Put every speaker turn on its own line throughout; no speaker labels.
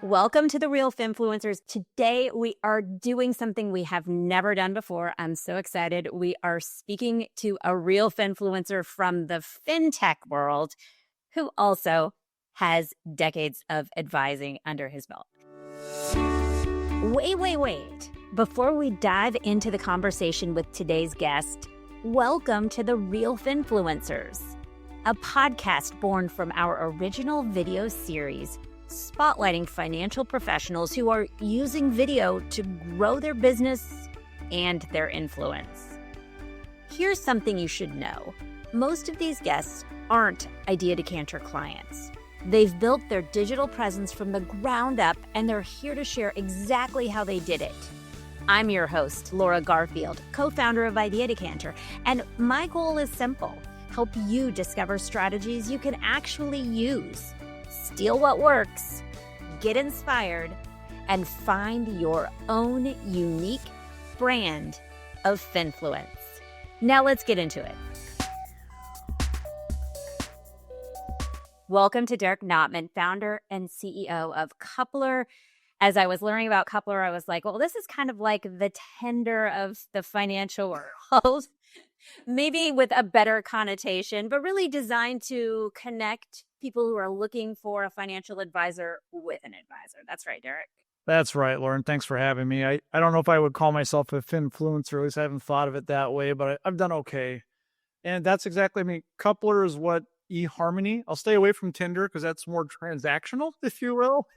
Welcome to the Real Finfluencers. Today we are doing something we have never done before. I'm so excited. We are speaking to a real Finfluencer from the FinTech world who also has decades of advising under his belt. Wait. Before we dive into the conversation with today's guest, welcome to the Real Finfluencers, a podcast born from our original video series spotlighting financial professionals who are using video to grow their business and their influence. Here's something you should know. Most of these guests aren't Idea Decanter clients. They've built their digital presence from the ground up, and they're here to share exactly how they did it. I'm your host, Laura Garfield, co-founder of Idea Decanter, and my goal is simple: help you discover strategies you can actually use. Steal what works, get inspired, and find your own unique brand of Finfluence. Now let's get into it. Welcome to Derek Notman, founder and CEO of Couplr. As I was learning about Couplr, I was like, well, this is kind of like the Tinder of the financial world. Maybe with a better connotation, but really designed to connect people who are looking for a financial advisor with an advisor. That's right, Derek.
That's right, Lauren. Thanks for having me. I don't know if I would call myself a Finfluencer, at least I haven't thought of it that way, but I've done okay. And that's exactly me. Couplr is what eHarmony, I'll stay away from Tinder because that's more transactional, if you will.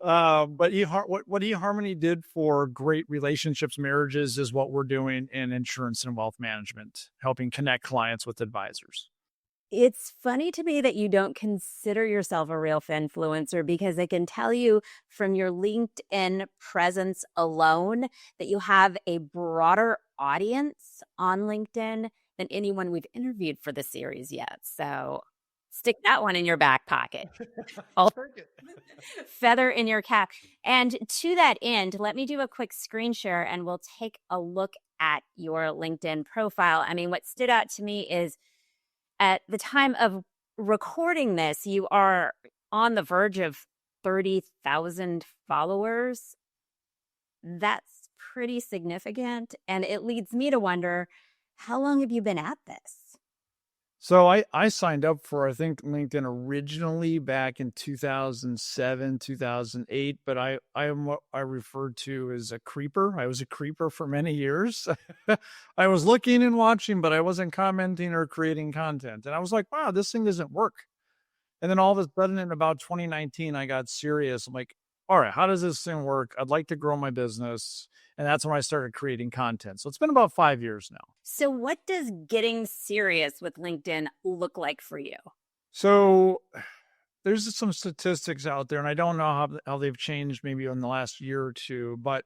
But what eHarmony did for great relationships, marriages, is what we're doing in insurance and wealth management, helping connect clients with advisors.
It's funny to me that you don't consider yourself a real Finfluencer, because I can tell you from your LinkedIn presence alone that you have a broader audience on LinkedIn than anyone we've interviewed for the series yet. So stick that one in your back pocket. Feather in your cap. And to that end, let me do a quick screen share and we'll take a look at your LinkedIn profile. I mean, what stood out to me is at the time of recording this, you are on the verge of 30,000 followers. That's pretty significant. And it leads me to wonder, how long have you been at this?
So I signed up for, I think, LinkedIn originally back in 2007, 2008, but I am what I referred to as a creeper. I was a creeper for many years. I was looking and watching, but I wasn't commenting or creating content. And I was like, wow, this thing doesn't work. And then all of a sudden in about 2019, I got serious. I'm like, all right, how does this thing work? I'd like to grow my business. And that's when I started creating content. So it's been about 5 years now.
So what does getting serious with LinkedIn look like for you?
So there's some statistics out there, and I don't know how they've changed maybe in the last year or two, but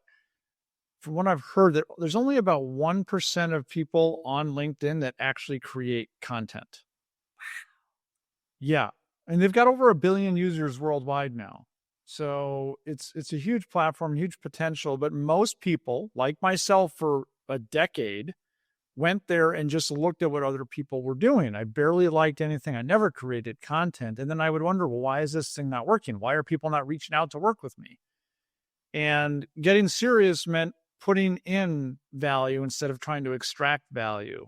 from what I've heard, that there's only about 1% of people on LinkedIn that actually create content. Wow. Yeah. And they've got over 1 billion users worldwide now. So it's a huge platform, huge potential, but most people, like myself for a decade, went there and just looked at what other people were doing. I barely liked anything. I never created content. And then I would wonder, well, why is this thing not working? Why are people not reaching out to work with me? And getting serious meant putting in value instead of trying to extract value.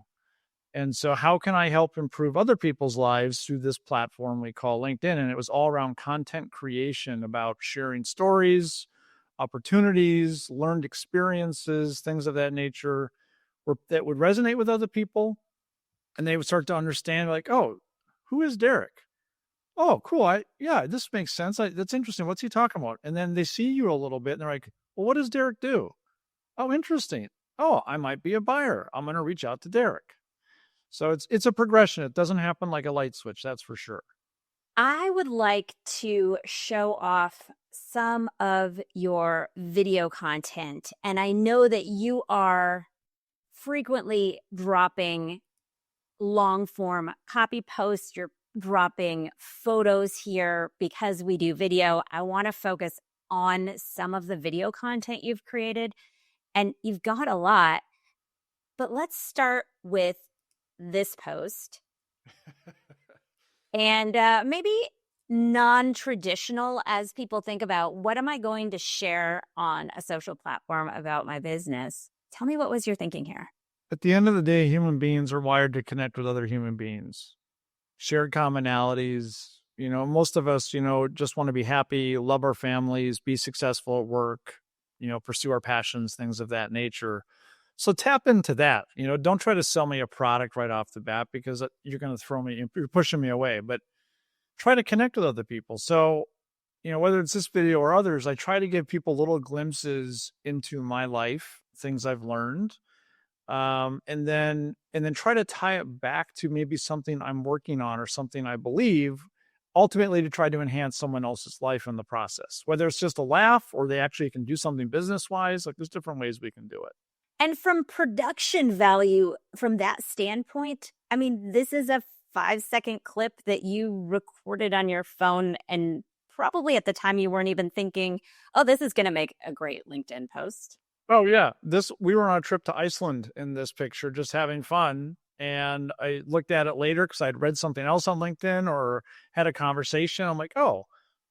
And so how can I help improve other people's lives through this platform we call LinkedIn? And it was all around content creation, about sharing stories, opportunities, learned experiences, things of that nature that would resonate with other people. And they would start to understand, like, oh, who is Derek? Oh, cool. This makes sense. That's interesting. What's he talking about? And then they see you a little bit and they're like, well, what does Derek do? Oh, interesting. Oh, I might be a buyer. I'm going to reach out to Derek. So it's a progression. It doesn't happen like a light switch, that's for sure.
I would like to show off some of your video content. And I know that you are frequently dropping long form copy posts. You're dropping photos here because we do video. I want to focus on some of the video content you've created. And you've got a lot. But let's start with this post. And maybe non-traditional as people think about what am I going to share on a social platform about my business. Tell me, what was your thinking here?
At the end of the day, human beings are wired to connect with other human beings, shared commonalities. Most of us, just want to be happy, love our families, be successful at work, pursue our passions, things of that nature. So tap into that. Don't try to sell me a product right off the bat because you're going to you're pushing me away, but try to connect with other people. So, whether it's this video or others, I try to give people little glimpses into my life, things I've learned, and then try to tie it back to maybe something I'm working on or something I believe, ultimately to try to enhance someone else's life in the process. Whether it's just a laugh or they actually can do something business wise, like there's different ways we can do it.
And from production value, from that standpoint, I mean, this is a 5-second clip that you recorded on your phone, and probably at the time you weren't even thinking, oh, this is going to make a great LinkedIn post.
Oh yeah. We were on a trip to Iceland in this picture, just having fun. And I looked at it later because I'd read something else on LinkedIn or had a conversation. I'm like, oh,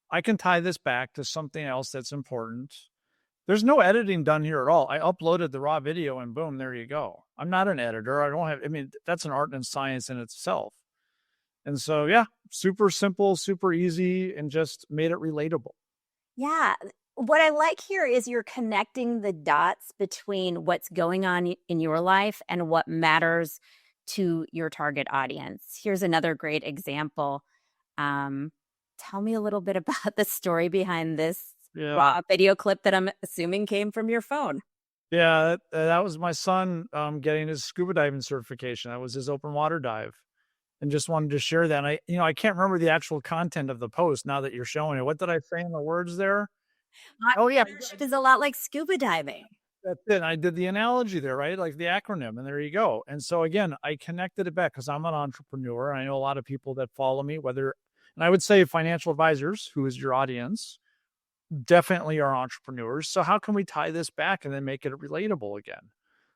I can tie this back to something else that's important. There's no editing done here at all. I uploaded the raw video and boom, there you go. I'm not an editor. That's an art and science in itself. And so, yeah, super simple, super easy, and just made it relatable.
Yeah. What I like here is you're connecting the dots between what's going on in your life and what matters to your target audience. Here's another great example. Tell me a little bit about the story behind this raw video clip that I'm assuming came from your phone.
Yeah, that was my son getting his scuba diving certification. That was his open water dive. And just wanted to share that. And I can't remember the actual content of the post now that you're showing it. What did I say in the words there? Oh, yeah.
Entrepreneurship is a lot like scuba diving.
That's it. I did the analogy there, right? Like the acronym, and there you go. And so again, I connected it back because I'm an entrepreneur. I know a lot of people that follow me, and I would say financial advisors, who is your audience, definitely are entrepreneurs. So how can we tie this back and then make it relatable again?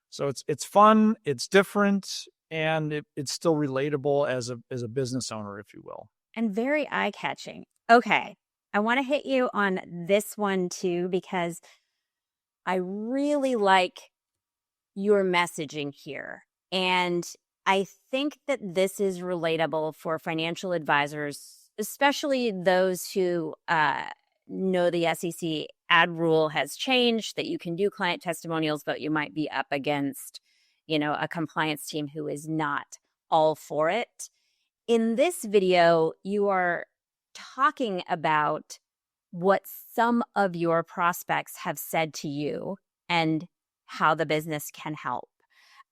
So it's fun, it's different, and it's still relatable as a business owner, if you will.
And very eye-catching. Okay, I want to hit you on this one too, because I really like your messaging here. And I think that this is relatable for financial advisors, especially those who know the SEC ad rule has changed, that you can do client testimonials, but you might be up against, a compliance team who is not all for it. In this video, you are talking about what some of your prospects have said to you and how the business can help.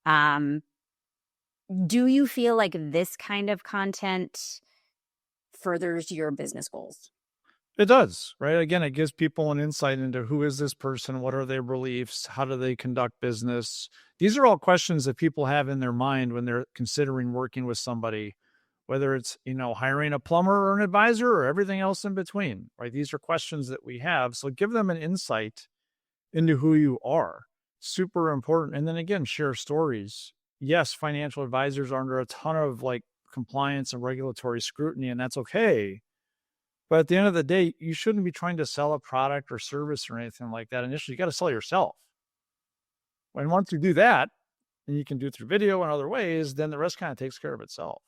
Do you feel like this kind of content furthers your business goals?
It does, right? Again, it gives people an insight into who is this person, what are their beliefs, how do they conduct business. These are all questions that people have in their mind when they're considering working with somebody, whether it's, hiring a plumber or an advisor or everything else in between, right? These are questions that we have. So give them an insight into who you are. Super important. And then again, share stories. Yes, financial advisors are under a ton of compliance and regulatory scrutiny, and that's okay. But at the end of the day, you shouldn't be trying to sell a product or service or anything like that. Initially, you got to sell yourself. And once you do that, and you can do it through video and other ways, then the rest kind of takes care of itself.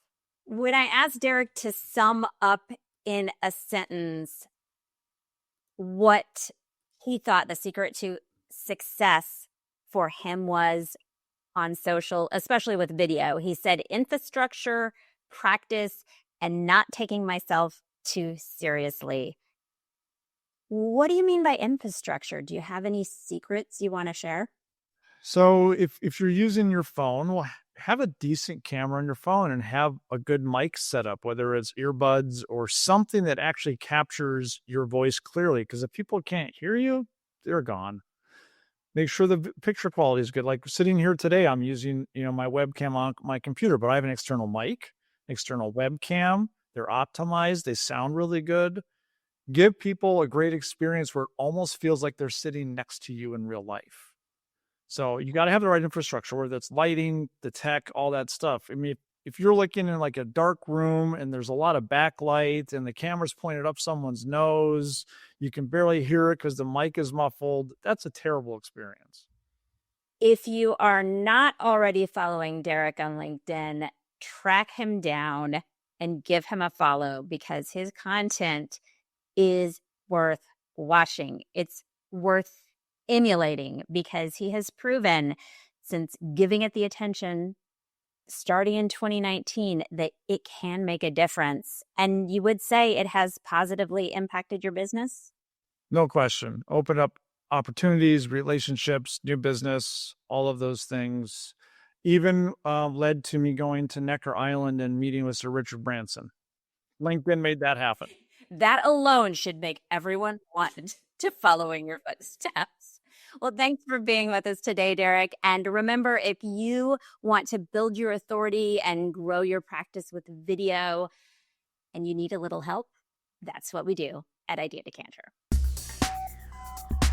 When I asked Derek to sum up in a sentence what he thought the secret to success for him was on social, especially with video, he said infrastructure, practice, and not taking myself too seriously. What do you mean by infrastructure? Do you have any secrets you want to share?
So if you're using your phone, well, have a decent camera on your phone and have a good mic set up, whether it's earbuds or something that actually captures your voice clearly. Because if people can't hear you, they're gone. Make sure the picture quality is good. Like sitting here today, I'm using, my webcam on my computer, but I have an external mic, external webcam. They're optimized. They sound really good. Give people a great experience where it almost feels like they're sitting next to you in real life. So you got to have the right infrastructure, whether it's lighting, the tech, all that stuff. I mean, if you're looking in like a dark room and there's a lot of backlight and the camera's pointed up someone's nose, you can barely hear it because the mic is muffled. That's a terrible experience.
If you are not already following Derek on LinkedIn, track him down and give him a follow because his content is worth watching. It's worth emulating because he has proven since giving it the attention starting in 2019 that it can make a difference. And you would say it has positively impacted your business?
No question. Open up opportunities, relationships, new business, all of those things. Even led to me going to Necker Island and meeting with Sir Richard Branson. LinkedIn made that happen.
That alone should make everyone want to follow in your footsteps. Well, thanks for being with us today, Derek. And remember, if you want to build your authority and grow your practice with video and you need a little help, that's what we do at Idea Decanter.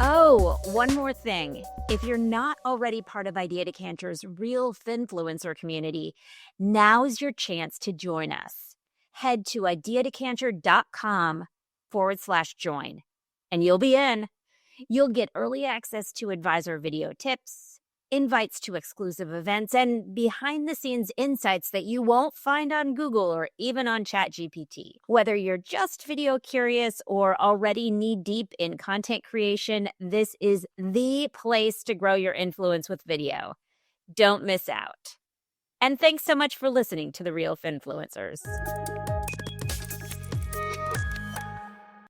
Oh, one more thing. If you're not already part of Idea Decanter's real Finfluencer community, now's your chance to join us. Head to ideadecanter.com/join, and you'll be in. You'll get early access to advisor video tips, invites to exclusive events, and behind-the-scenes insights that you won't find on Google or even on ChatGPT. Whether you're just video curious or already knee-deep in content creation, this is the place to grow your influence with video. Don't miss out. And thanks so much for listening to The Real Finfluencers.